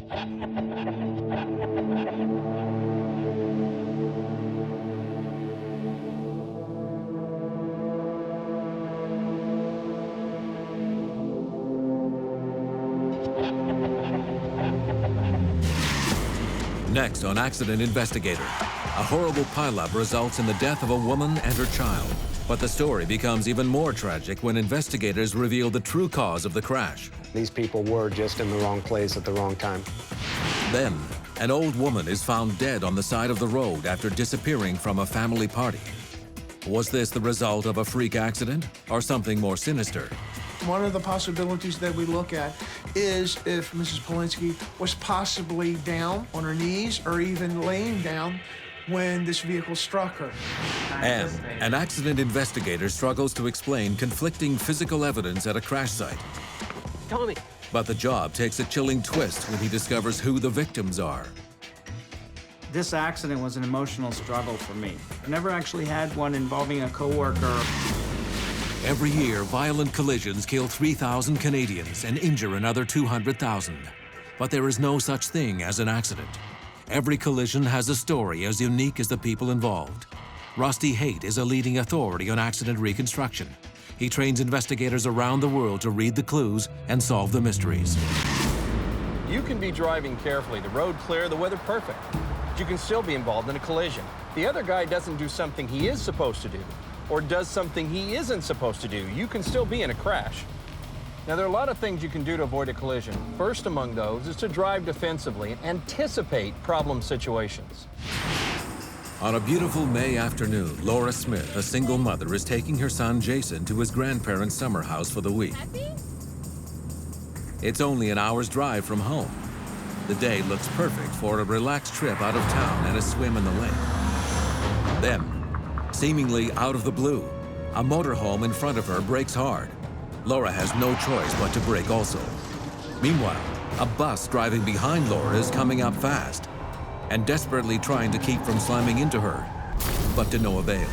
Next on Accident Investigator, a horrible pileup results in the death of a woman and her child. But the story becomes even more tragic when investigators reveal the true cause of the crash. These people were just in the wrong place at the wrong time. Then, an old woman is found dead on the side of the road after disappearing from a family party. Was this the result of a freak accident or something more sinister? One of the possibilities that we look at is if Mrs. Polinski was possibly down on her knees or even laying down when this vehicle struck her. And an accident investigator struggles to explain conflicting physical evidence at a crash site. Tommy. But the job takes a chilling twist when he discovers who the victims are. This accident was an emotional struggle for me. I never actually had one involving a coworker. Every year, violent collisions kill 3,000 Canadians and injure another 200,000. But there is no such thing as an accident. Every collision has a story as unique as the people involved. Rusty Haight is a leading authority on accident reconstruction. He trains investigators around the world to read the clues and solve the mysteries. You can be driving carefully, the road clear, the weather perfect. But you can still be involved in a collision. The other guy doesn't do something he is supposed to do, or does something he isn't supposed to do. You can still be in a crash. Now, there are a lot of things you can do to avoid a collision. First among those is to drive defensively and anticipate problem situations. On a beautiful May afternoon, Laura Smith, a single mother, is taking her son Jason to his grandparents' summer house for the week. It's only an hour's drive from home. The day looks perfect for a relaxed trip out of town and a swim in the lake. Then, seemingly out of the blue, a motorhome in front of her brakes hard. Laura has no choice but to brake also. Meanwhile, a bus driving behind Laura is coming up fast and desperately trying to keep from slamming into her, but to no avail.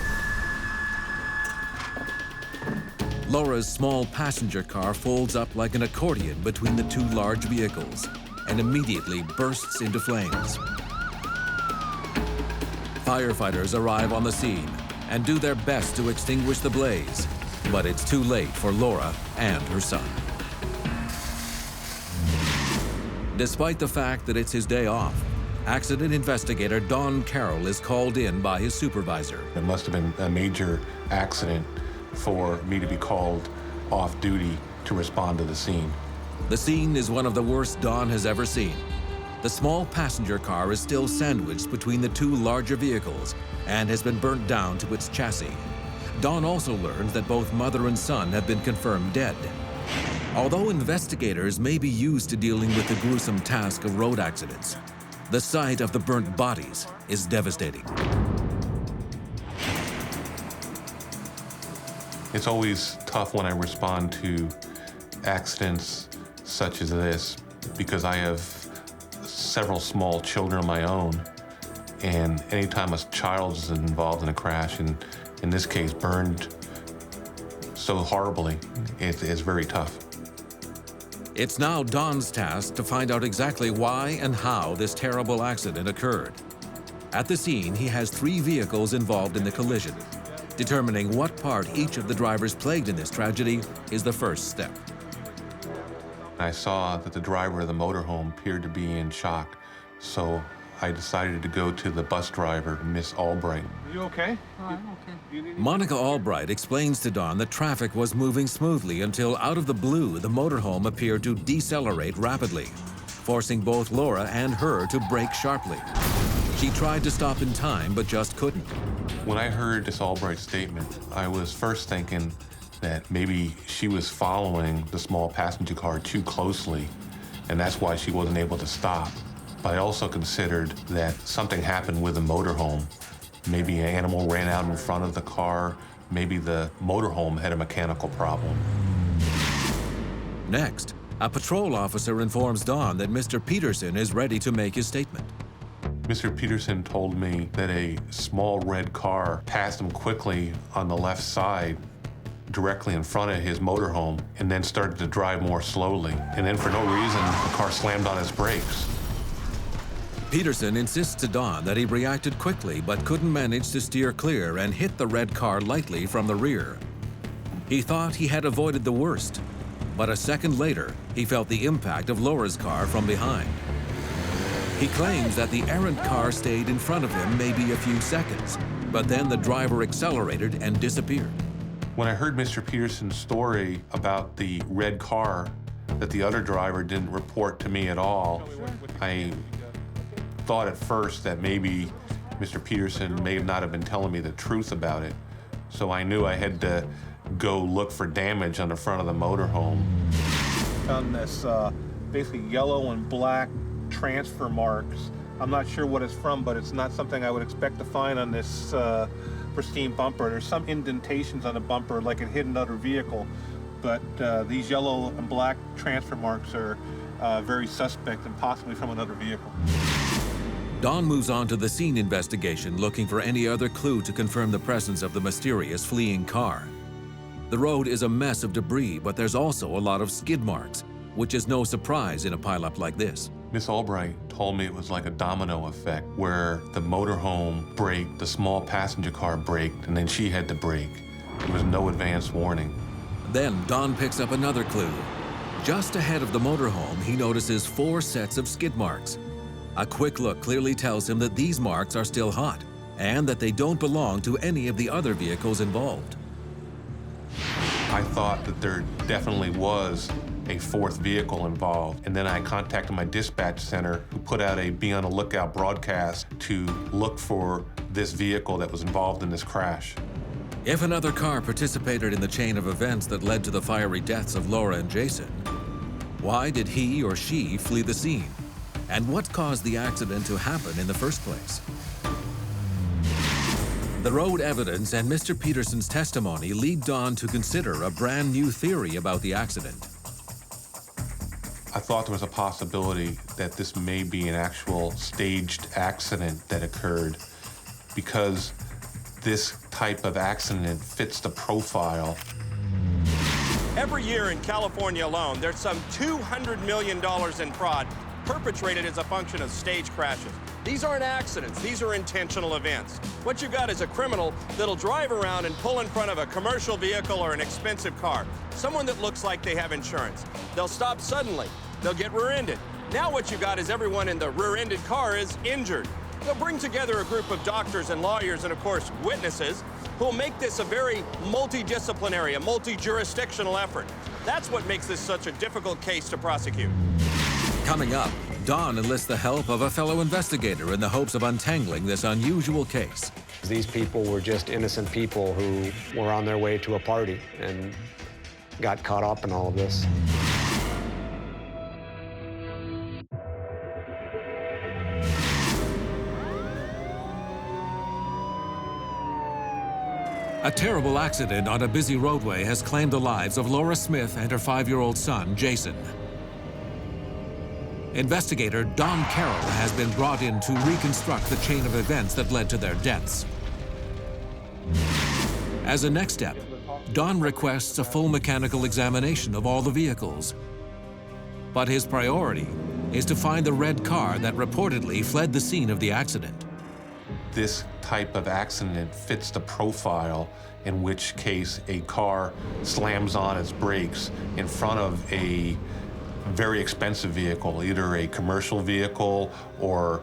Laura's small passenger car folds up like an accordion between the two large vehicles and immediately bursts into flames. Firefighters arrive on the scene and do their best to extinguish the blaze, but it's too late for Laura and her son. Despite the fact that it's his day off, accident investigator Don Carroll is called in by his supervisor. It must have been a major accident for me to be called off duty to respond to the scene. The scene is one of the worst Don has ever seen. The small passenger car is still sandwiched between the two larger vehicles and has been burnt down to its chassis. Don also learns that both mother and son have been confirmed dead. Although investigators may be used to dealing with the gruesome task of road accidents, the sight of the burnt bodies is devastating. It's always tough when I respond to accidents such as this because I have several small children of my own, and anytime a child is involved in a crash, and in this case burned so horribly, it's very tough. It's now Don's task to find out exactly why and how this terrible accident occurred. At the scene, he has 3 vehicles involved in the collision. Determining what part each of the drivers played in this tragedy is the first step. I saw that the driver of the motorhome appeared to be in shock, so I decided to go to the bus driver, Miss Albright. Are you okay? Oh, I'm okay. Monica Albright explains to Don that traffic was moving smoothly until out of the blue, the motorhome appeared to decelerate rapidly, forcing both Laura and her to brake sharply. She tried to stop in time, but just couldn't. When I heard Miss Albright's statement, I was first thinking that maybe she was following the small passenger car too closely, and that's why she wasn't able to stop. But I also considered that something happened with the motorhome. Maybe an animal ran out in front of the car. Maybe the motorhome had a mechanical problem. Next, a patrol officer informs Don that Mr. Peterson is ready to make his statement. Mr. Peterson told me that a small red car passed him quickly on the left side, directly in front of his motorhome, and then started to drive more slowly. And then for no reason, the car slammed on its brakes. Peterson insists to Don that he reacted quickly but couldn't manage to steer clear and hit the red car lightly from the rear. He thought he had avoided the worst, but a second later, he felt the impact of Laura's car from behind. He claims that the errant car stayed in front of him maybe a few seconds, but then the driver accelerated and disappeared. When I heard Mr. Peterson's story about the red car that the other driver didn't report to me at all, I thought at first that maybe Mr. Peterson may not have been telling me the truth about it. So I knew I had to go look for damage on the front of the motorhome. Found this basically yellow and black transfer marks. I'm not sure what it's from, but it's not something I would expect to find on this pristine bumper. There's some indentations on the bumper like it hit another vehicle, but these yellow and black transfer marks are very suspect and possibly from another vehicle. Don moves on to the scene investigation, looking for any other clue to confirm the presence of the mysterious fleeing car. The road is a mess of debris, but there's also a lot of skid marks, which is no surprise in a pileup like this. Miss Albright told me it was like a domino effect, where the motorhome braked, the small passenger car braked, and then she had to brake. There was no advance warning. Then Don picks up another clue. Just ahead of the motorhome, he notices 4 sets of skid marks. A quick look clearly tells him that these marks are still hot, and that they don't belong to any of the other vehicles involved. I thought that there definitely was a 4th vehicle involved, and then I contacted my dispatch center, who put out a be on the lookout broadcast to look for this vehicle that was involved in this crash. If another car participated in the chain of events that led to the fiery deaths of Laura and Jason, why did he or she flee the scene? And what caused the accident to happen in the first place? The road evidence and Mr. Peterson's testimony lead Don to consider a brand new theory about the accident. I thought there was a possibility that this may be an actual staged accident that occurred, because this type of accident fits the profile. Every year in California alone, there's some $200 million in fraud perpetrated as a function of stage crashes. These aren't accidents, these are intentional events. What you got is a criminal that'll drive around and pull in front of a commercial vehicle or an expensive car, someone that looks like they have insurance. They'll stop suddenly, they'll get rear-ended. Now what you got is everyone in the rear-ended car is injured. They'll bring together a group of doctors and lawyers and, of course, witnesses who'll make this a very multidisciplinary, a multi-jurisdictional effort. That's what makes this such a difficult case to prosecute. Coming up, Don enlists the help of a fellow investigator in the hopes of untangling this unusual case. These people were just innocent people who were on their way to a party and got caught up in all of this. A terrible accident on a busy roadway has claimed the lives of Laura Smith and her 5-year-old son, Jason. Investigator Don Carroll has been brought in to reconstruct the chain of events that led to their deaths. As a next step, Don requests a full mechanical examination of all the vehicles. But his priority is to find the red car that reportedly fled the scene of the accident. This type of accident fits the profile, in which case a car slams on its brakes in front of a very expensive vehicle, either a commercial vehicle or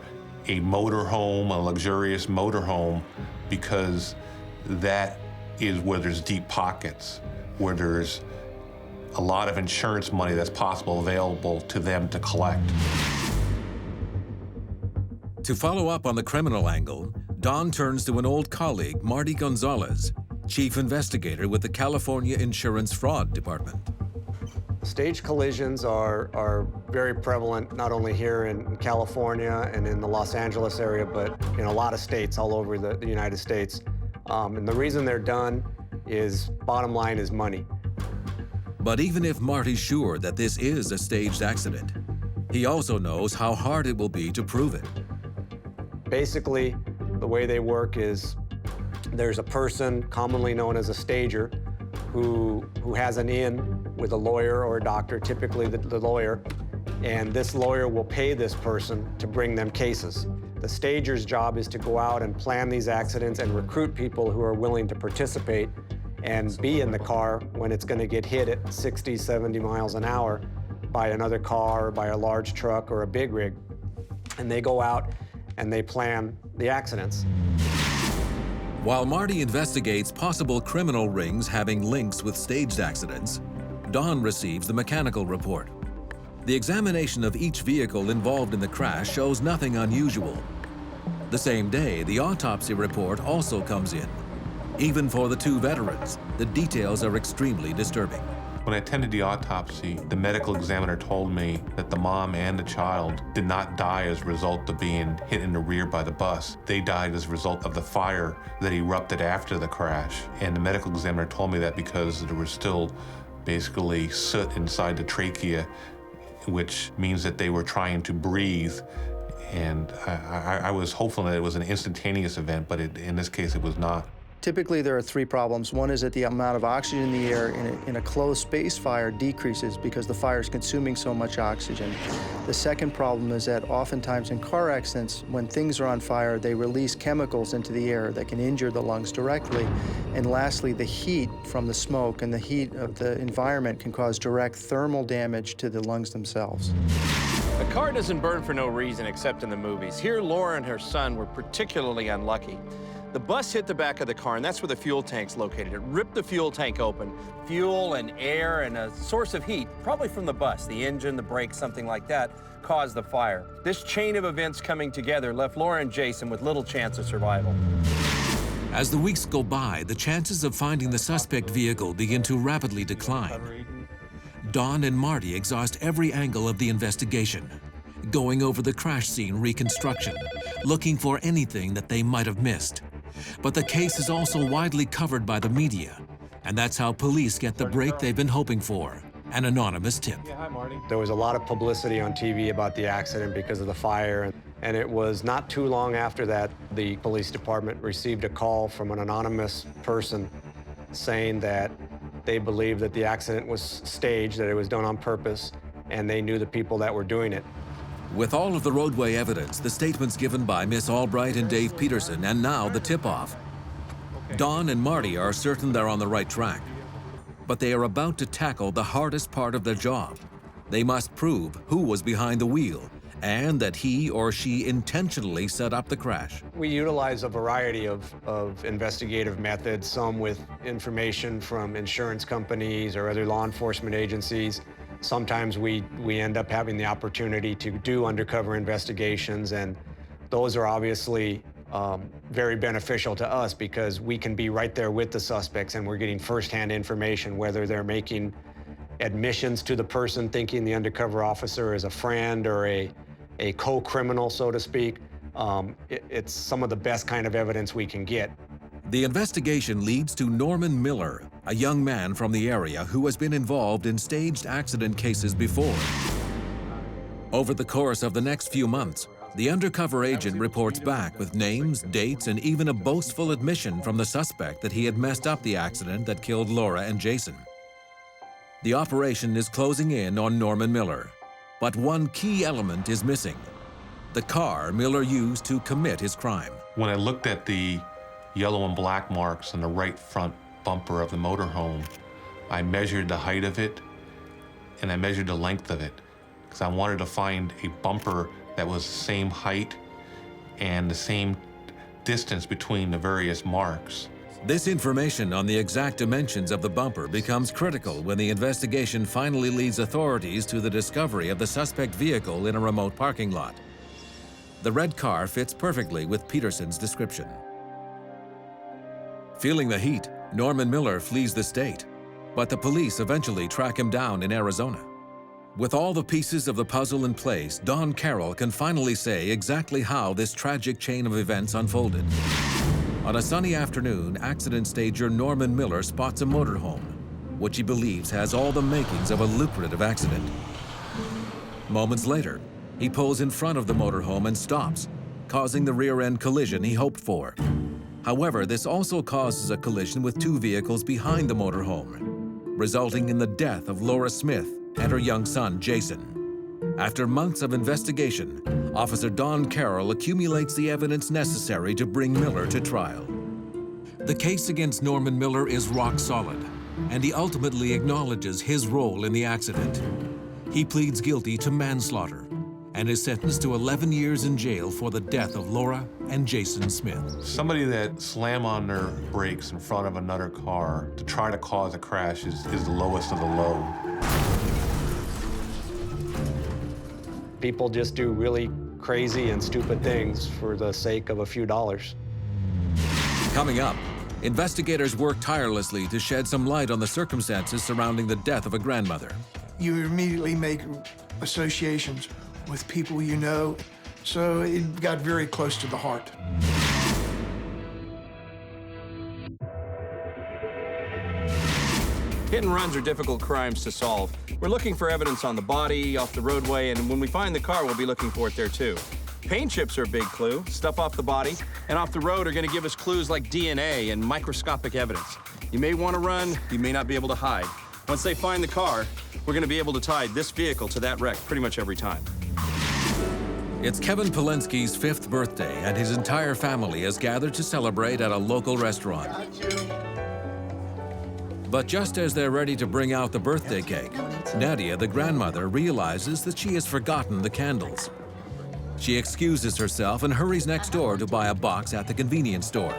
a motorhome, a luxurious motorhome, because that is where there's deep pockets, where there's a lot of insurance money that's possible available to them to collect. To follow up on the criminal angle, Don turns to an old colleague, Marty Gonzalez, chief investigator with the California Insurance Fraud Department. Stage collisions are very prevalent, not only here in California and in the Los Angeles area, but in a lot of states all over the United States. And the reason they're done is, bottom line, is money. But even if Marty's sure that this is a staged accident, he also knows how hard it will be to prove it. Basically, the way they work is there's a person, commonly known as a stager, who has an in with a lawyer or a doctor, typically the lawyer, and this lawyer will pay this person to bring them cases. The stager's job is to go out and plan these accidents and recruit people who are willing to participate and be in the car when it's going to get hit at 60, 70 miles an hour by another car, or by a large truck or a big rig. And they go out and they plan the accidents. While Marty investigates possible criminal rings having links with staged accidents, Don receives the mechanical report. The examination of each vehicle involved in the crash shows nothing unusual. The same day, the autopsy report also comes in. Even for the two veterans, the details are extremely disturbing. When I attended the autopsy, the medical examiner told me that the mom and the child did not die as a result of being hit in the rear by the bus. They died as a result of the fire that erupted after the crash. And the medical examiner told me that because there was still basically soot inside the trachea, which means that they were trying to breathe. And I was hopeful that it was an instantaneous event, but in this case it was not. Typically, there are three problems. One is that the amount of oxygen in the air in a closed space fire decreases because the fire is consuming so much oxygen. The second problem is that oftentimes in car accidents, when things are on fire, they release chemicals into the air that can injure the lungs directly. And lastly, the heat from the smoke and the heat of the environment can cause direct thermal damage to the lungs themselves. The car doesn't burn for no reason except in the movies. Here, Laura and her son were particularly unlucky. The bus hit the back of the car, and that's where the fuel tank's located. It ripped the fuel tank open. Fuel and air and a source of heat, probably from the bus, the engine, the brakes, something like that, caused the fire. This chain of events coming together left Laura and Jason with little chance of survival. As the weeks go by, the chances of finding the suspect vehicle begin to rapidly decline. Don and Marty exhaust every angle of the investigation, going over the crash scene reconstruction, looking for anything that they might have missed. But the case is also widely covered by the media, and that's how police get the break they've been hoping for, an anonymous tip. Yeah, hi, Marty. There was a lot of publicity on TV about the accident because of the fire, and it was not too long after that the police department received a call from an anonymous person saying that they believed that the accident was staged, that it was done on purpose, and they knew the people that were doing it. With all of the roadway evidence, the statements given by Miss Albright and Dave Peterson, and now the tip-off, Don and Marty are certain they're on the right track. But they are about to tackle the hardest part of their job. They must prove who was behind the wheel and that he or she intentionally set up the crash. We utilize a variety of investigative methods, some with information from insurance companies or other law enforcement agencies. Sometimes we end up having the opportunity to do undercover investigations, and those are obviously very beneficial to us because we can be right there with the suspects and we're getting firsthand information, whether they're making admissions to the person thinking the undercover officer is a friend or a co-criminal, so to speak. It's some of the best kind of evidence we can get. The investigation leads to Norman Miller, a young man from the area who has been involved in staged accident cases before. Over the course of the next few months, the undercover agent reports back with names, dates, and even a boastful admission from the suspect that he had messed up the accident that killed Laura and Jason. The operation is closing in on Norman Miller, but one key element is missing: the car Miller used to commit his crime. When I looked at the yellow and black marks on the right front bumper of the motorhome, I measured the height of it and I measured the length of it because I wanted to find a bumper that was the same height and the same distance between the various marks. This information on the exact dimensions of the bumper becomes critical when the investigation finally leads authorities to the discovery of the suspect vehicle in a remote parking lot. The red car fits perfectly with Peterson's description. Feeling the heat, Norman Miller flees the state, but the police eventually track him down in Arizona. With all the pieces of the puzzle in place, Don Carroll can finally say exactly how this tragic chain of events unfolded. On a sunny afternoon, accident stager Norman Miller spots a motorhome, which he believes has all the makings of a lucrative accident. Moments later, he pulls in front of the motorhome and stops, causing the rear-end collision he hoped for. However, this also causes a collision with two vehicles behind the motorhome, resulting in the death of Laura Smith and her young son, Jason. After months of investigation, Officer Don Carroll accumulates the evidence necessary to bring Miller to trial. The case against Norman Miller is rock solid, and he ultimately acknowledges his role in the accident. He pleads guilty to manslaughter and is sentenced to 11 years in jail for the death of Laura and Jason Smith. Somebody that slammed on their brakes in front of another car to try to cause a crash is the lowest of the low. People just do really crazy and stupid things for the sake of a few dollars. Coming up, investigators work tirelessly to shed some light on the circumstances surrounding the death of a grandmother. You immediately make associations with people you know, so it got very close to the heart. Hit and runs are difficult crimes to solve. We're looking for evidence on the body, off the roadway, and when we find the car, we'll be looking for it there too. Paint chips are a big clue. Stuff off the body and off the road are going to give us clues like DNA and microscopic evidence. You may want to run, you may not be able to hide. Once they find the car, we're going to be able to tie this vehicle to that wreck pretty much every time. It's Kevin Polinski's 5th birthday, and his entire family has gathered to celebrate at a local restaurant. But just as they're ready to bring out the birthday cake, Nadia, the grandmother, realizes that she has forgotten the candles. She excuses herself and hurries next door to buy a box at the convenience store.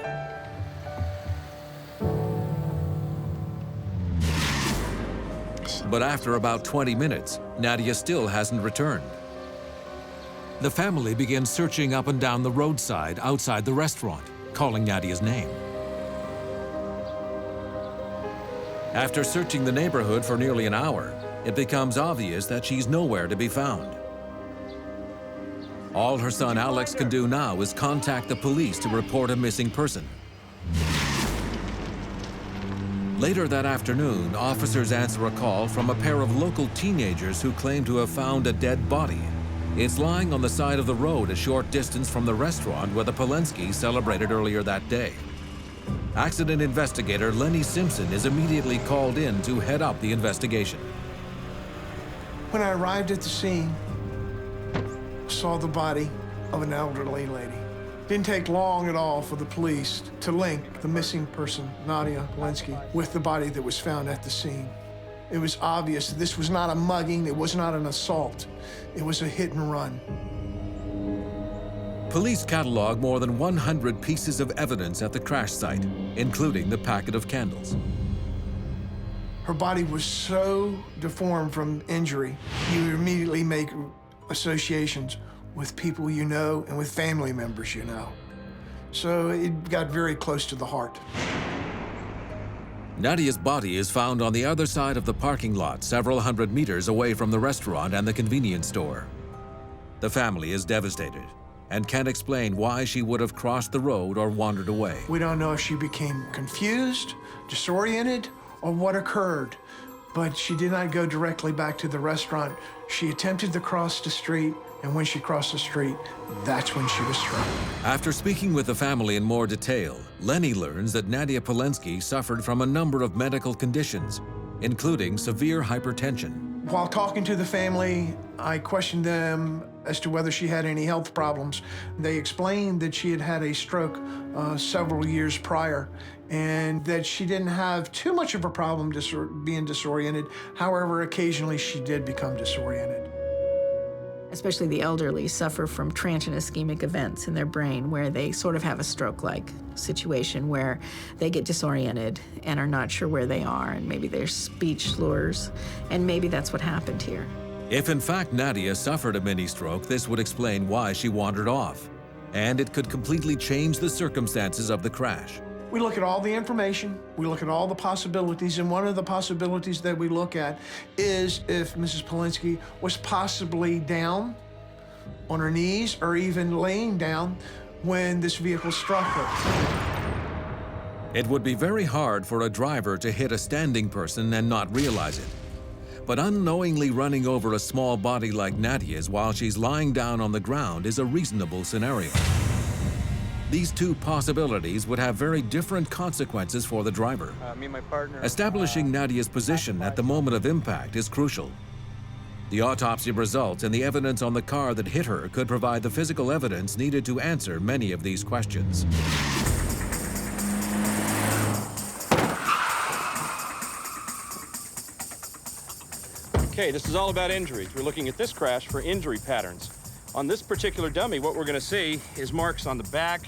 But after about 20 minutes, Nadia still hasn't returned. The family begins searching up and down the roadside outside the restaurant, calling Nadia's name. After searching the neighborhood for nearly an hour, it becomes obvious that she's nowhere to be found. All her son Alex can do now is contact the police to report a missing person. Later that afternoon, officers answer a call from a pair of local teenagers who claim to have found a dead body. It's lying on the side of the road a short distance from the restaurant where the Polinskis celebrated earlier that day. Accident investigator Lenny Simpson is immediately called in to head up the investigation. When I arrived at the scene, I saw the body of an elderly lady. Didn't take long at all for the police to link the missing person, Nadia Polinski, with the body that was found at the scene. It was obvious that this was not a mugging, it was not an assault, it was a hit and run. Police catalog more than 100 pieces of evidence at the crash site, including the packet of candles. Her body was so deformed from injury, you immediately make associations with people you know and with family members you know. So it got very close to the heart. Nadia's body is found on the other side of the parking lot, several hundred meters away from the restaurant and the convenience store. The family is devastated and can't explain why she would have crossed the road or wandered away. We don't know if she became confused, disoriented, or what occurred, but she did not go directly back to the restaurant. She attempted to cross the street, and when she crossed the street, that's when she was struck. After speaking with the family in more detail, Lenny learns that Nadia Polinski suffered from a number of medical conditions, including severe hypertension. While talking to the family, I questioned them as to whether she had any health problems. They explained that she had had a stroke several years prior, and that she didn't have too much of a problem being disoriented. However, occasionally she did become disoriented. Especially the elderly suffer from transient ischemic events in their brain where they sort of have a stroke-like situation where they get disoriented and are not sure where they are, and maybe their speech slurs, and maybe that's what happened here. If in fact Nadia suffered a mini-stroke, this would explain why she wandered off, and it could completely change the circumstances of the crash. We look at all the information, we look at all the possibilities, and one of the possibilities that we look at is if Mrs. Polinski was possibly down on her knees or even laying down when this vehicle struck her. It would be very hard for a driver to hit a standing person and not realize it. But unknowingly running over a small body like Nadia's while she's lying down on the ground is a reasonable scenario. These two possibilities would have very different consequences for the driver. Me and my partner. Establishing Nadia's position at the moment of impact is crucial. The autopsy results and the evidence on the car that hit her could provide the physical evidence needed to answer many of these questions. Okay, this is all about injuries. We're looking at this crash for injury patterns. On this particular dummy, what we're going to see is marks on the back,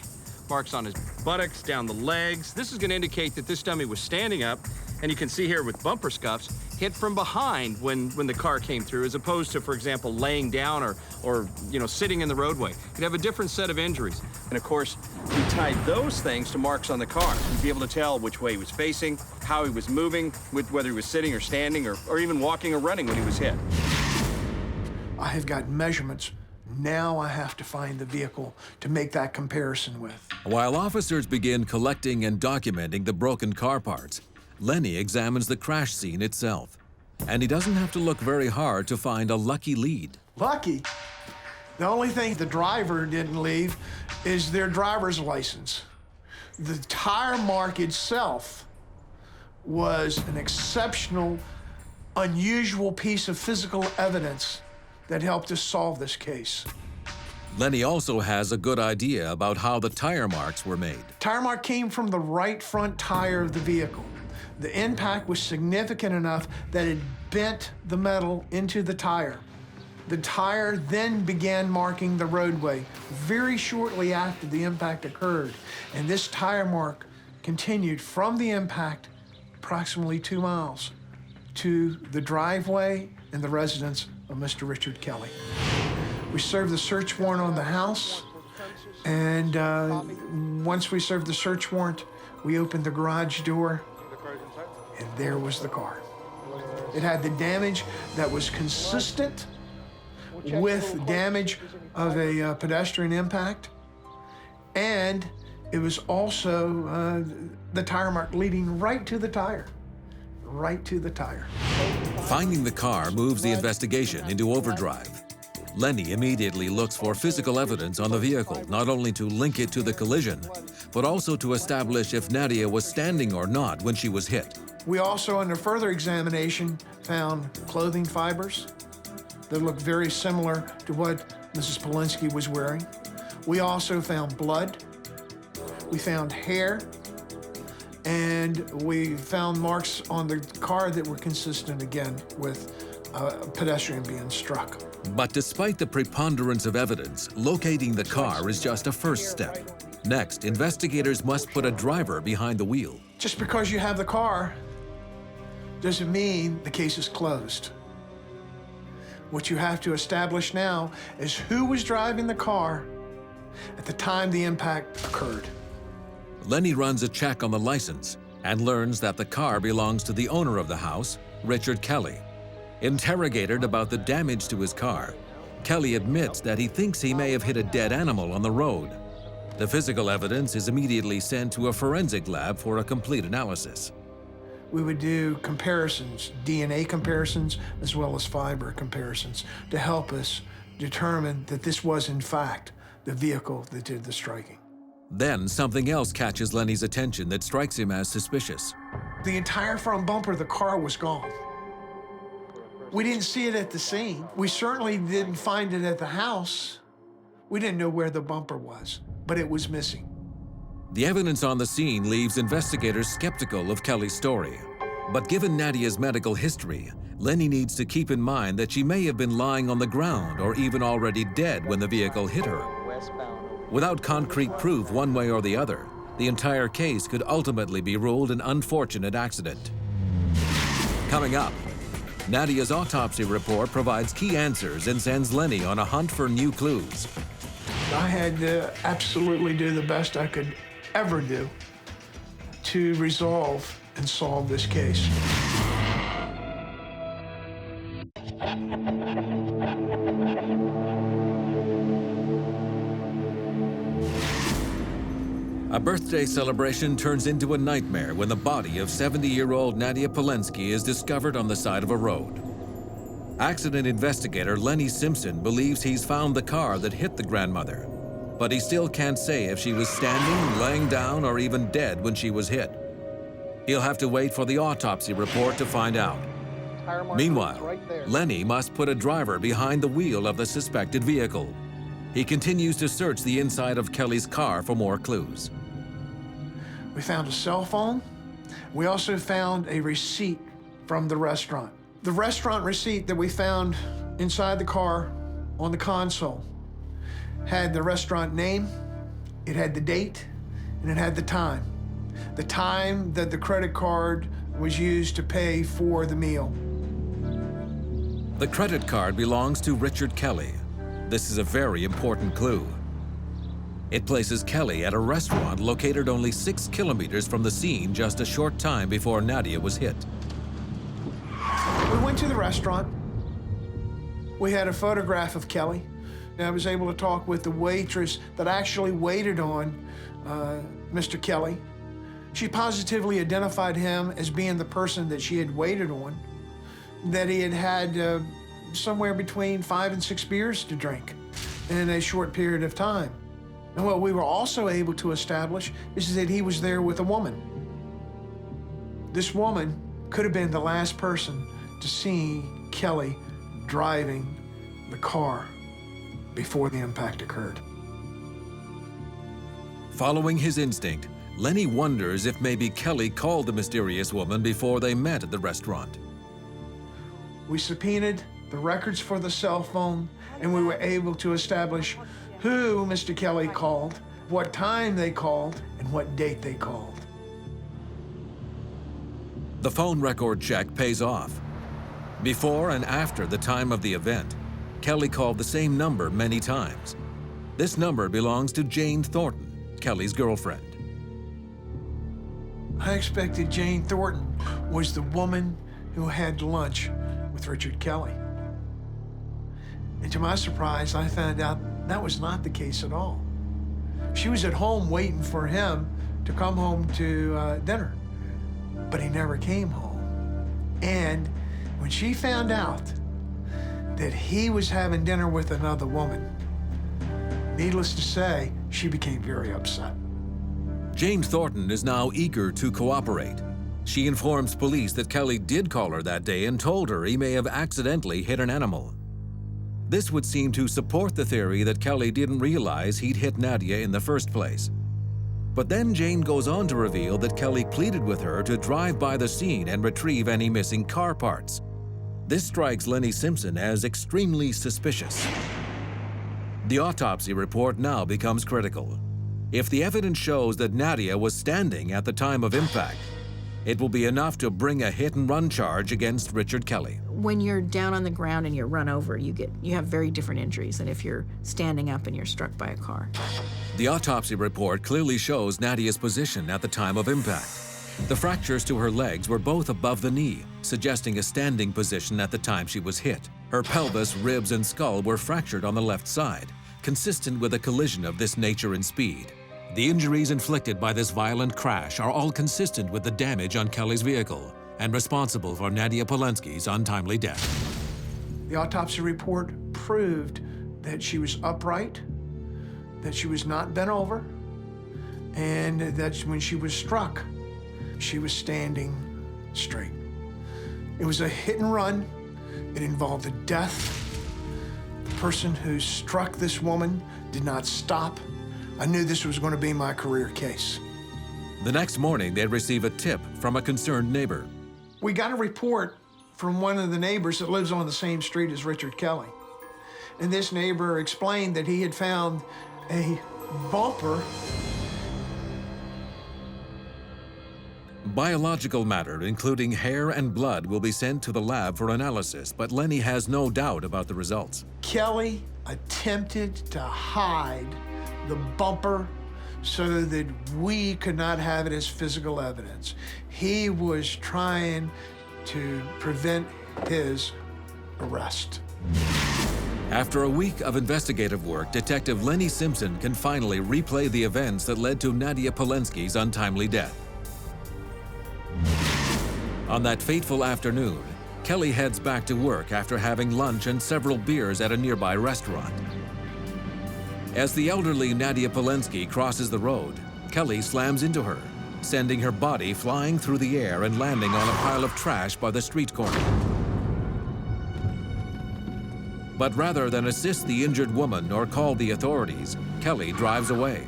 marks on his buttocks, down the legs. This is going to indicate that this dummy was standing up, and you can see here with bumper scuffs, hit from behind when the car came through, as opposed to, for example, laying down or sitting in the roadway. You'd have a different set of injuries. And of course, we tied those things to marks on the car. You'd be able to tell which way he was facing, how he was moving, whether he was sitting or standing or even walking or running when he was hit. I have got measurements. Now I have to find the vehicle to make that comparison with. While officers begin collecting and documenting the broken car parts, Lenny examines the crash scene itself. And he doesn't have to look very hard to find a lucky lead. Lucky? The only thing the driver didn't leave is their driver's license. The tire mark itself was an exceptional, unusual piece of physical evidence that helped us solve this case. Lenny also has a good idea about how the tire marks were made. Tire mark came from the right front tire of the vehicle. The impact was significant enough that it bent the metal into the tire. The tire then began marking the roadway very shortly after the impact occurred. And this tire mark continued from the impact approximately 2 miles to the driveway and the residence of Mr. Richard Kelly. We served the search warrant on the house, and once we served the search warrant, we opened the garage door, and there was the car. It had the damage that was consistent with damage of a pedestrian impact, and it was also the tire mark leading right to the tire. Right to the tire. Finding the car moves the investigation into overdrive. Lenny immediately looks for physical evidence on the vehicle, not only to link it to the collision, but also to establish if Nadia was standing or not when she was hit. We also, under further examination, found clothing fibers that looked very similar to what Mrs. Polinski was wearing. We also found blood. We found hair. And we found marks on the car that were consistent, again, with a pedestrian being struck. But despite the preponderance of evidence, locating the car is just a first step. Next, investigators must put a driver behind the wheel. Just because you have the car doesn't mean the case is closed. What you have to establish now is who was driving the car at the time the impact occurred. Lenny runs a check on the license and learns that the car belongs to the owner of the house, Richard Kelly. Interrogated about the damage to his car, Kelly admits that he thinks he may have hit a dead animal on the road. The physical evidence is immediately sent to a forensic lab for a complete analysis. We would do comparisons, DNA comparisons, as well as fiber comparisons, to help us determine that this was, in fact, the vehicle that did the striking. Then something else catches Lenny's attention that strikes him as suspicious. The entire front bumper of the car was gone. We didn't see it at the scene. We certainly didn't find it at the house. We didn't know where the bumper was, but it was missing. The evidence on the scene leaves investigators skeptical of Kelly's story. But given Nadia's medical history, Lenny needs to keep in mind that she may have been lying on the ground or even already dead when the vehicle hit her. Without concrete proof one way or the other, the entire case could ultimately be ruled an unfortunate accident. Coming up, Nadia's autopsy report provides key answers and sends Lenny on a hunt for new clues. I had to absolutely do the best I could ever do to resolve and solve this case. A birthday celebration turns into a nightmare when the body of 70-year-old Nadia Polinski is discovered on the side of a road. Accident investigator Lenny Simpson believes he's found the car that hit the grandmother, but he still can't say if she was standing, laying down, or even dead when she was hit. He'll have to wait for the autopsy report to find out. tire marker is Meanwhile, right there. Lenny must put a driver behind the wheel of the suspected vehicle. He continues to search the inside of Kelly's car for more clues. We found a cell phone. We also found a receipt from the restaurant. The restaurant receipt that we found inside the car on the console had the restaurant name, it had the date, and it had the time. The time that the credit card was used to pay for the meal. The credit card belongs to Richard Kelly. This is a very important clue. It places Kelly at a restaurant located only 6 kilometers from the scene just a short time before Nadia was hit. We went to the restaurant. We had a photograph of Kelly. I was able to talk with the waitress that actually waited on Mr. Kelly. She positively identified him as being the person that she had waited on, that he had had somewhere between 5 and 6 beers to drink in a short period of time. And what we were also able to establish is that he was there with a woman. This woman could have been the last person to see Kelly driving the car before the impact occurred. Following his instinct, Lenny wonders if maybe Kelly called the mysterious woman before they met at the restaurant. We subpoenaed the records for the cell phone, and we were able to establish who Mr. Kelly called, what time they called, and what date they called. The phone record check pays off. Before and after the time of the event, Kelly called the same number many times. This number belongs to Jane Thornton, Kelly's girlfriend. I expected Jane Thornton was the woman who had lunch with Richard Kelly. And to my surprise, I found out that was not the case at all. She was at home waiting for him to come home to dinner, but he never came home. And when she found out that he was having dinner with another woman, needless to say, she became very upset. Jane Thornton is now eager to cooperate. She informs police that Kelly did call her that day and told her he may have accidentally hit an animal. This would seem to support the theory that Kelly didn't realize he'd hit Nadia in the first place. But then Jane goes on to reveal that Kelly pleaded with her to drive by the scene and retrieve any missing car parts. This strikes Lenny Simpson as extremely suspicious. The autopsy report now becomes critical. If the evidence shows that Nadia was standing at the time of impact, it will be enough to bring a hit-and-run charge against Richard Kelly. When you're down on the ground and you're run over, you have very different injuries than if you're standing up and you're struck by a car. The autopsy report clearly shows Nadia's position at the time of impact. The fractures to her legs were both above the knee, suggesting a standing position at the time she was hit. Her pelvis, ribs, and skull were fractured on the left side, consistent with a collision of this nature and speed. The injuries inflicted by this violent crash are all consistent with the damage on Kelly's vehicle and responsible for Nadia Polinski's untimely death. The autopsy report proved that she was upright, that she was not bent over, and that when she was struck, she was standing straight. It was a hit and run. It involved a death. The person who struck this woman did not stop. I knew this was going to be my career case. The next morning, they receive a tip from a concerned neighbor. We got a report from one of the neighbors that lives on the same street as Richard Kelly. And this neighbor explained that he had found a bumper. Biological matter, including hair and blood, will be sent to the lab for analysis, but Lenny has no doubt about the results. Kelly attempted to hide the bumper so that we could not have it as physical evidence. He was trying to prevent his arrest. After a week of investigative work, Detective Lenny Simpson can finally replay the events that led to Nadia Polinski's untimely death. On that fateful afternoon, Kelly heads back to work after having lunch and several beers at a nearby restaurant. As the elderly Nadia Polinski crosses the road, Kelly slams into her, sending her body flying through the air and landing on a pile of trash by the street corner. But rather than assist the injured woman or call the authorities, Kelly drives away.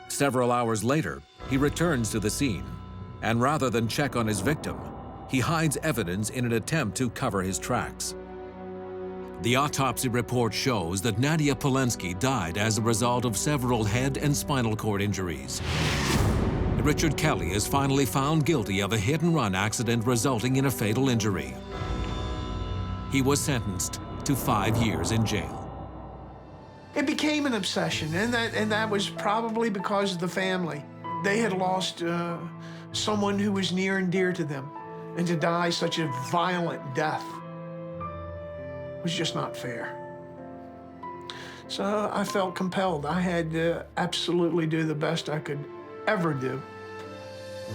Several hours later, he returns to the scene, and rather than check on his victim, he hides evidence in an attempt to cover his tracks. The autopsy report shows that Nadia Polinski died as a result of several head and spinal cord injuries. Richard Kelly is finally found guilty of a hit-and-run accident resulting in a fatal injury. He was sentenced to 5 years in jail. It became an obsession, and that was probably because of the family. They had lost someone who was near and dear to them, and to die such a violent death was just not fair. So I felt compelled. I had to absolutely do the best I could ever do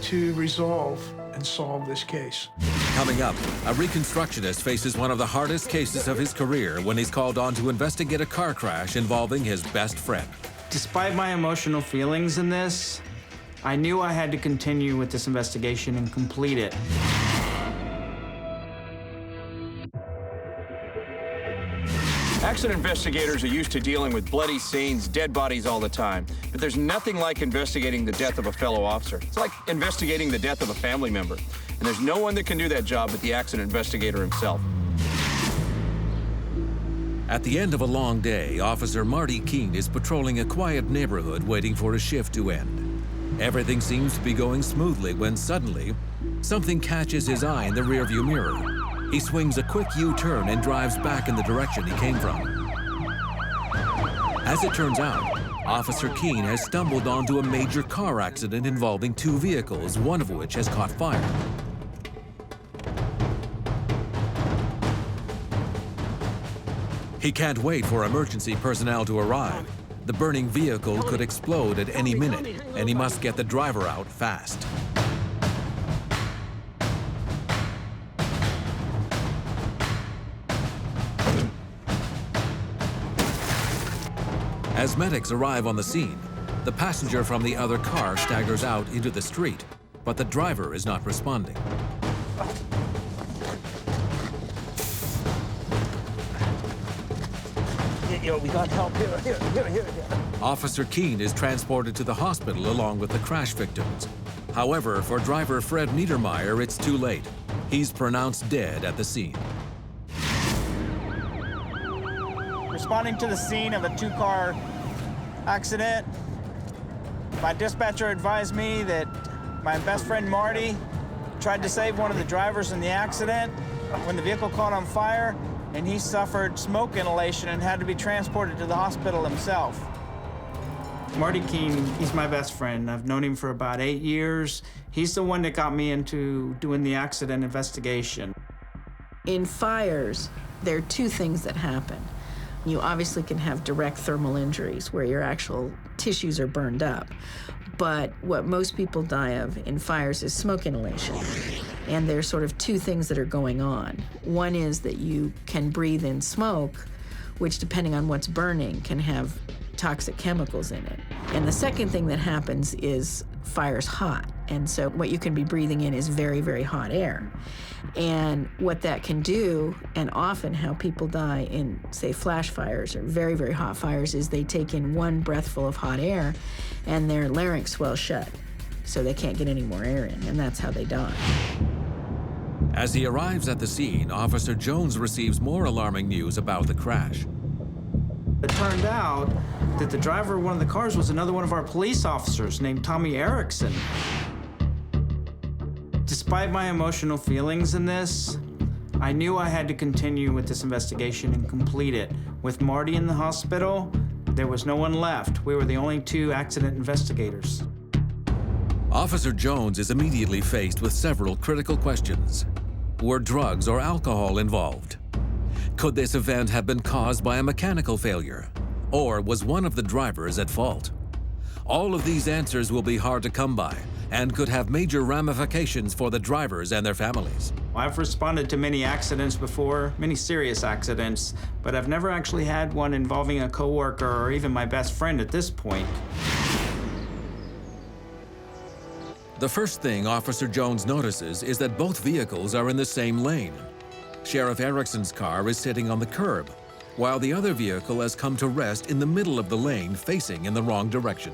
to resolve and solve this case. Coming up, a reconstructionist faces one of the hardest cases of his career when he's called on to investigate a car crash involving his best friend. Despite my emotional feelings in this, I knew I had to continue with this investigation and complete it. Accident investigators are used to dealing with bloody scenes, dead bodies all the time. But there's nothing like investigating the death of a fellow officer. It's like investigating the death of a family member. And there's no one that can do that job but the accident investigator himself. At the end of a long day, Officer Marty Keene is patrolling a quiet neighborhood waiting for his shift to end. Everything seems to be going smoothly when suddenly, something catches his eye in the rearview mirror. He swings a quick U-turn and drives back in the direction he came from. As it turns out, Officer Keene has stumbled onto a major car accident involving 2 vehicles, one of which has caught fire. He can't wait for emergency personnel to arrive. The burning vehicle could explode at any minute, and he must get the driver out fast. As medics arrive on the scene, the passenger from the other car staggers out into the street, but the driver is not responding. We got help here. Officer Keene is transported to the hospital along with the crash victims. However, for driver Fred Niedermeyer, it's too late. He's pronounced dead at the scene. Responding to the scene of a 2-car accident, my dispatcher advised me that my best friend Marty tried to save one of the drivers in the accident when the vehicle caught on fire, and he suffered smoke inhalation and had to be transported to the hospital himself. Marty Keene, he's my best friend. I've known him for about 8 years. He's the one that got me into doing the accident investigation. In fires, there are 2 things that happen. You obviously can have direct thermal injuries where your actual tissues are burned up. But what most people die of in fires is smoke inhalation. And there's sort of 2 things that are going on. One is that you can breathe in smoke, which depending on what's burning can have toxic chemicals in it. And the second thing that happens is fire's hot. And so what you can be breathing in is very, very hot air. And what that can do, and often how people die in, say, flash fires or very, very hot fires, is they take in one breathful of hot air and their larynx swells shut. So they can't get any more air in, and that's how they die. As he arrives at the scene, Officer Jones receives more alarming news about the crash. It turned out that the driver of one of the cars was another one of our police officers named Tommy Erickson. Despite my emotional feelings in this, I knew I had to continue with this investigation and complete it. With Marty in the hospital, there was no one left. We were the only 2 accident investigators. Officer Jones is immediately faced with several critical questions. Were drugs or alcohol involved? Could this event have been caused by a mechanical failure? Or was one of the drivers at fault? All of these answers will be hard to come by and could have major ramifications for the drivers and their families. I've responded to many accidents before, many serious accidents, but I've never actually had one involving a coworker or even my best friend at this point. The first thing Officer Jones notices is that both vehicles are in the same lane. Sheriff Erickson's car is sitting on the curb, while the other vehicle has come to rest in the middle of the lane facing in the wrong direction.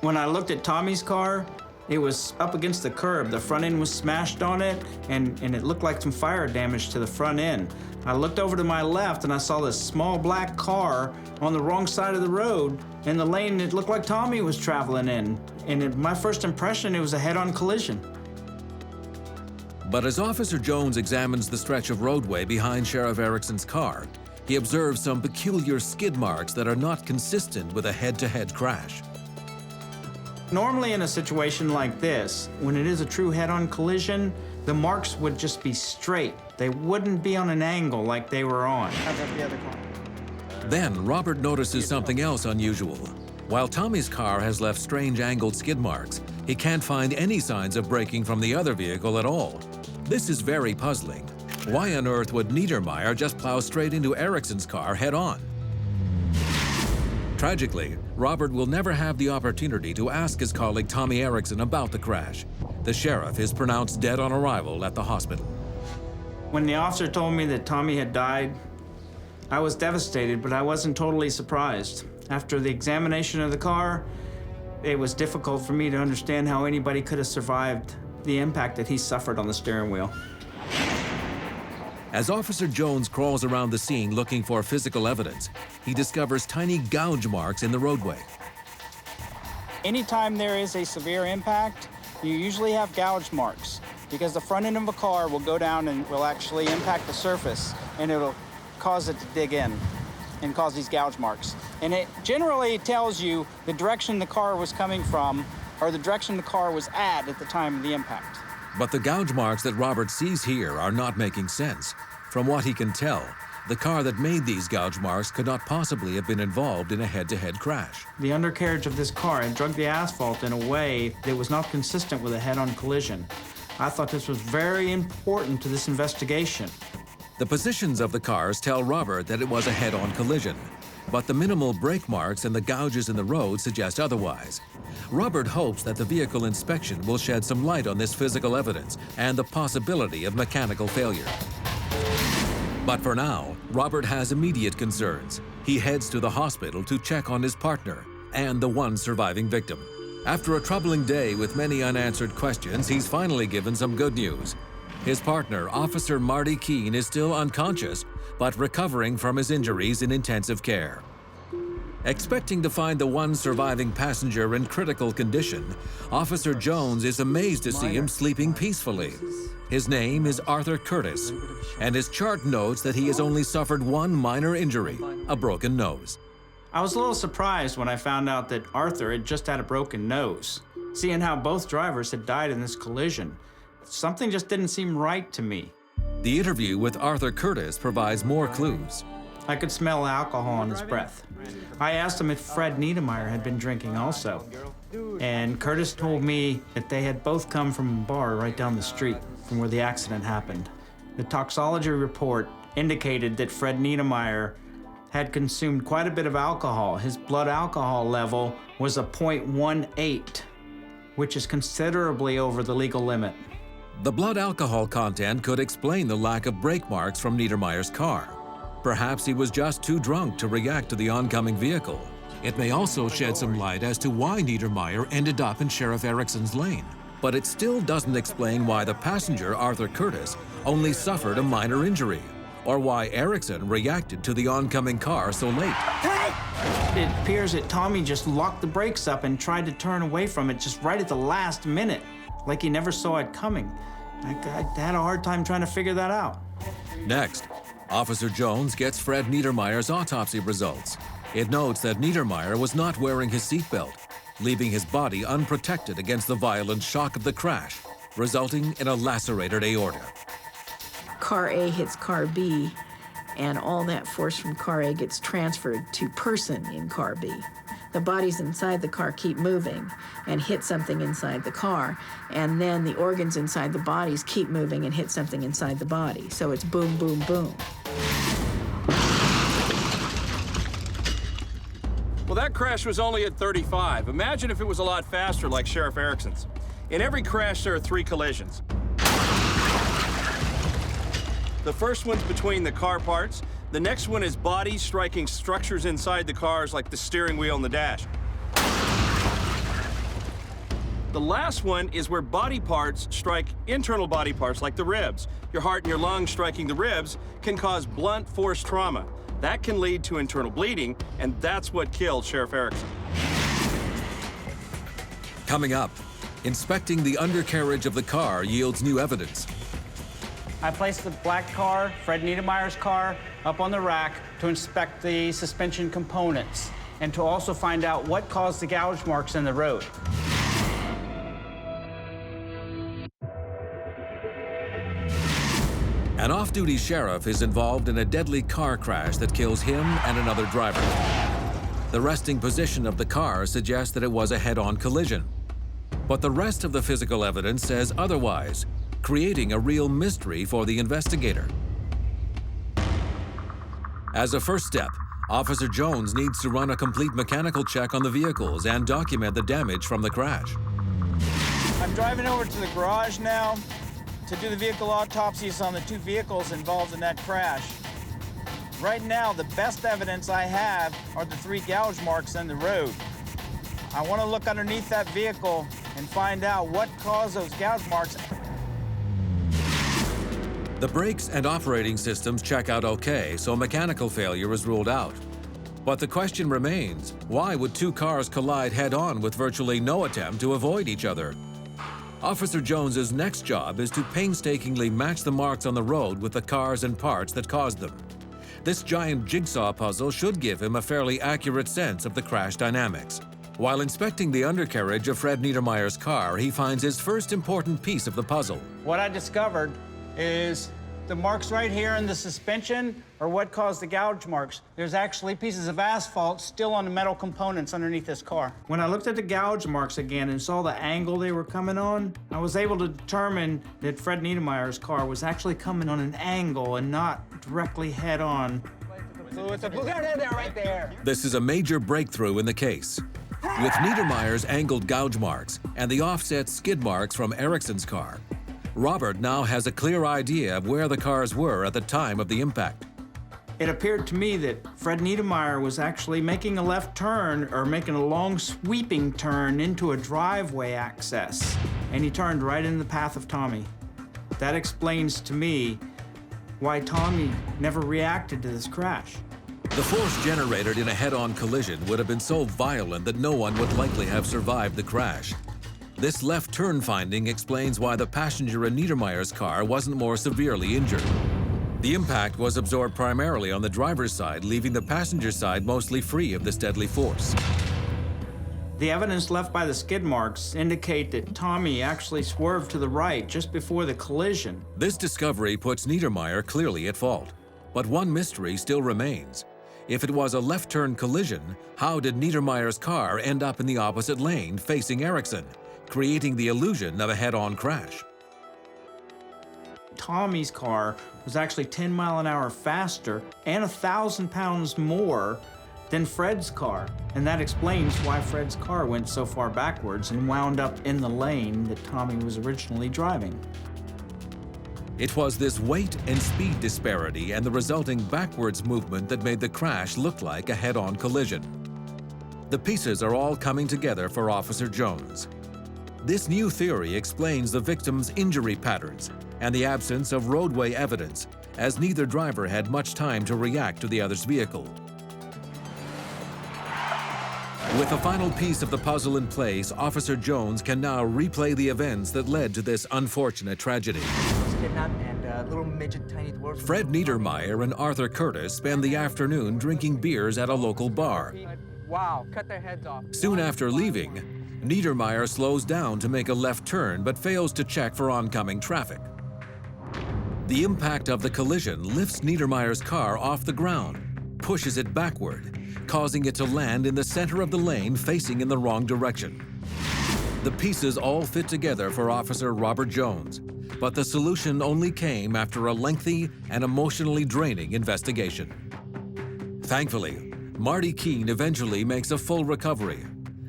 When I looked at Tommy's car, it was up against the curb. The front end was smashed on it, and it looked like some fire damage to the front end. I looked over to my left, and I saw this small black car on the wrong side of the road in the lane it looked like Tommy was traveling in. And my first impression, it was a head-on collision. But as Officer Jones examines the stretch of roadway behind Sheriff Erickson's car, he observes some peculiar skid marks that are not consistent with a head-to-head crash. Normally in a situation like this, when it is a true head-on collision, the marks would just be straight. They wouldn't be on an angle like they were on. Then Robert notices something else unusual. While Tommy's car has left strange angled skid marks, he can't find any signs of braking from the other vehicle at all. This is very puzzling. Why on earth would Niedermeyer just plow straight into Erickson's car head-on? Tragically, Robert will never have the opportunity to ask his colleague Tommy Erickson about the crash. The sheriff is pronounced dead on arrival at the hospital. When the officer told me that Tommy had died, I was devastated, but I wasn't totally surprised. After the examination of the car, it was difficult for me to understand how anybody could have survived the impact that he suffered on the steering wheel. As Officer Jones crawls around the scene looking for physical evidence, he discovers tiny gouge marks in the roadway. Anytime there is a severe impact, you usually have gouge marks because the front end of a car will go down and will actually impact the surface, and it'll cause it to dig in and cause these gouge marks. And it generally tells you the direction the car was coming from or the direction the car was at the time of the impact. But the gouge marks that Robert sees here are not making sense. From what he can tell, the car that made these gouge marks could not possibly have been involved in a head-to-head crash. The undercarriage of this car had drug the asphalt in a way that was not consistent with a head-on collision. I thought this was very important to this investigation. The positions of the cars tell Robert that it was a head-on collision, but the minimal brake marks and the gouges in the road suggest otherwise. Robert hopes that the vehicle inspection will shed some light on this physical evidence and the possibility of mechanical failure. But for now, Robert has immediate concerns. He heads to the hospital to check on his partner and the one surviving victim. After a troubling day with many unanswered questions, he's finally given some good news. His partner, Officer Marty Keene, is still unconscious, but recovering from his injuries in intensive care. Expecting to find the one surviving passenger in critical condition, Officer Jones is amazed to see him sleeping peacefully. His name is Arthur Curtis, and his chart notes that he has only suffered one minor injury, a broken nose. I was a little surprised when I found out that Arthur had just had a broken nose. Seeing how both drivers had died in this collision, something just didn't seem right to me. The interview with Arthur Curtis provides more clues. I could smell alcohol on his breath. I asked him if Fred Niedermeyer had been drinking also. And Curtis told me that they had both come from a bar right down the street from where the accident happened. The toxicology report indicated that Fred Niedermeyer had consumed quite a bit of alcohol. His blood alcohol level was a 0.18, which is considerably over the legal limit. The blood alcohol content could explain the lack of brake marks from Niedermeyer's car. Perhaps he was just too drunk to react to the oncoming vehicle. It may also shed some light as to why Niedermeyer ended up in Sheriff Erickson's lane. But it still doesn't explain why the passenger, Arthur Curtis, only suffered a minor injury, or why Erickson reacted to the oncoming car so late. It appears that Tommy just locked the brakes up and tried to turn away from it just right at the last minute, like he never saw it coming. I had a hard time trying to figure that out. Next, Officer Jones gets Fred Niedermeyer's autopsy results. It notes that Niedermeyer was not wearing his seatbelt, leaving his body unprotected against the violent shock of the crash, resulting in a lacerated aorta. Car A hits car B, and all that force from car A gets transferred to person in car B. The bodies inside the car keep moving and hit something inside the car, and then the organs inside the bodies keep moving and hit something inside the body. So it's boom, boom, boom. Well, that crash was only at 35. Imagine if it was a lot faster, like Sheriff Erickson's. In every crash, there are 3 collisions. The first one's between the car parts. The next one is bodies striking structures inside the cars, like the steering wheel and the dash. The last one is where body parts strike internal body parts, like the ribs. Your heart and your lungs striking the ribs can cause blunt force trauma. That can lead to internal bleeding, and that's what killed Sheriff Erickson. Coming up, inspecting the undercarriage of the car yields new evidence. I placed the black car, Fred Niedermeyer's car, up on the rack to inspect the suspension components and to also find out what caused the gouge marks in the road. An off-duty sheriff is involved in a deadly car crash that kills him and another driver. The resting position of the car suggests that it was a head-on collision. But the rest of the physical evidence says otherwise, creating a real mystery for the investigator. As a first step, Officer Jones needs to run a complete mechanical check on the vehicles and document the damage from the crash. I'm driving over to the garage now to do the vehicle autopsies on the two vehicles involved in that crash. Right now, the best evidence I have are the 3 gouge marks in the road. I want to look underneath that vehicle and find out what caused those gouge marks. The brakes and operating systems check out okay, so mechanical failure is ruled out. But the question remains, why would 2 cars collide head-on with virtually no attempt to avoid each other? Officer Jones's next job is to painstakingly match the marks on the road with the cars and parts that caused them. This giant jigsaw puzzle should give him a fairly accurate sense of the crash dynamics. While inspecting the undercarriage of Fred Niedermeyer's car, he finds his first important piece of the puzzle. What I discovered is the marks right here in the suspension are what caused the gouge marks. There's actually pieces of asphalt still on the metal components underneath this car. When I looked at the gouge marks again and saw the angle they were coming on, I was able to determine that Fred Niedermeyer's car was actually coming on an angle and not directly head on. Right there. This is a major breakthrough in the case. With Niedermeyer's angled gouge marks and the offset skid marks from Erickson's car, Robert now has a clear idea of where the cars were at the time of the impact. It appeared to me that Fred Niedermeyer was actually making a left turn or making a long sweeping turn into a driveway access, and he turned right in the path of Tommy. That explains to me why Tommy never reacted to this crash. The force generated in a head-on collision would have been so violent that no one would likely have survived the crash. This left turn finding explains why the passenger in Niedermeyer's car wasn't more severely injured. The impact was absorbed primarily on the driver's side, leaving the passenger side mostly free of this deadly force. The evidence left by the skid marks indicate that Tommy actually swerved to the right just before the collision. This discovery puts Niedermeyer clearly at fault. But one mystery still remains. If it was a left-turn collision, how did Niedermeyer's car end up in the opposite lane facing Erickson, creating the illusion of a head-on crash? Tommy's car was actually 10 miles an hour faster and 1,000 pounds more than Fred's car. And that explains why Fred's car went so far backwards and wound up in the lane that Tommy was originally driving. It was this weight and speed disparity and the resulting backwards movement that made the crash look like a head-on collision. The pieces are all coming together for Officer Jones. This new theory explains the victim's injury patterns and the absence of roadway evidence, as neither driver had much time to react to the other's vehicle. With the final piece of the puzzle in place, Officer Jones can now replay the events that led to this unfortunate tragedy. Fred Niedermeyer and Arthur Curtis spend the afternoon drinking beers at a local bar. Wow, cut their heads off. Soon after leaving, Niedermeyer slows down to make a left turn but fails to check for oncoming traffic. The impact of the collision lifts Niedermeyer's car off the ground, pushes it backward, causing it to land in the center of the lane facing in the wrong direction. The pieces all fit together for Officer Robert Jones, but the solution only came after a lengthy and emotionally draining investigation. Thankfully, Marty Keene eventually makes a full recovery,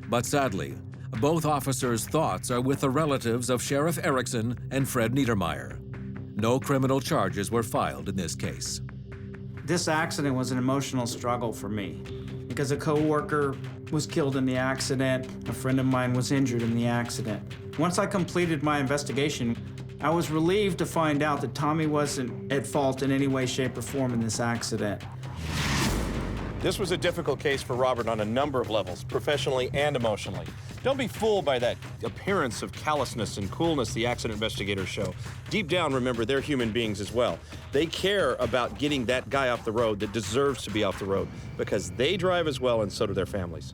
but sadly, both officers' thoughts are with the relatives of Sheriff Erickson and Fred Niedermeyer. No criminal charges were filed in this case. This accident was an emotional struggle for me because a coworker was killed in the accident. A friend of mine was injured in the accident. Once I completed my investigation, I was relieved to find out that Tommy wasn't at fault in any way, shape, or form in this accident. This was a difficult case for Robert on a number of levels, professionally and emotionally. Don't be fooled by that appearance of callousness and coolness the accident investigators show. Deep down, remember, they're human beings as well. They care about getting that guy off the road that deserves to be off the road because they drive as well and so do their families.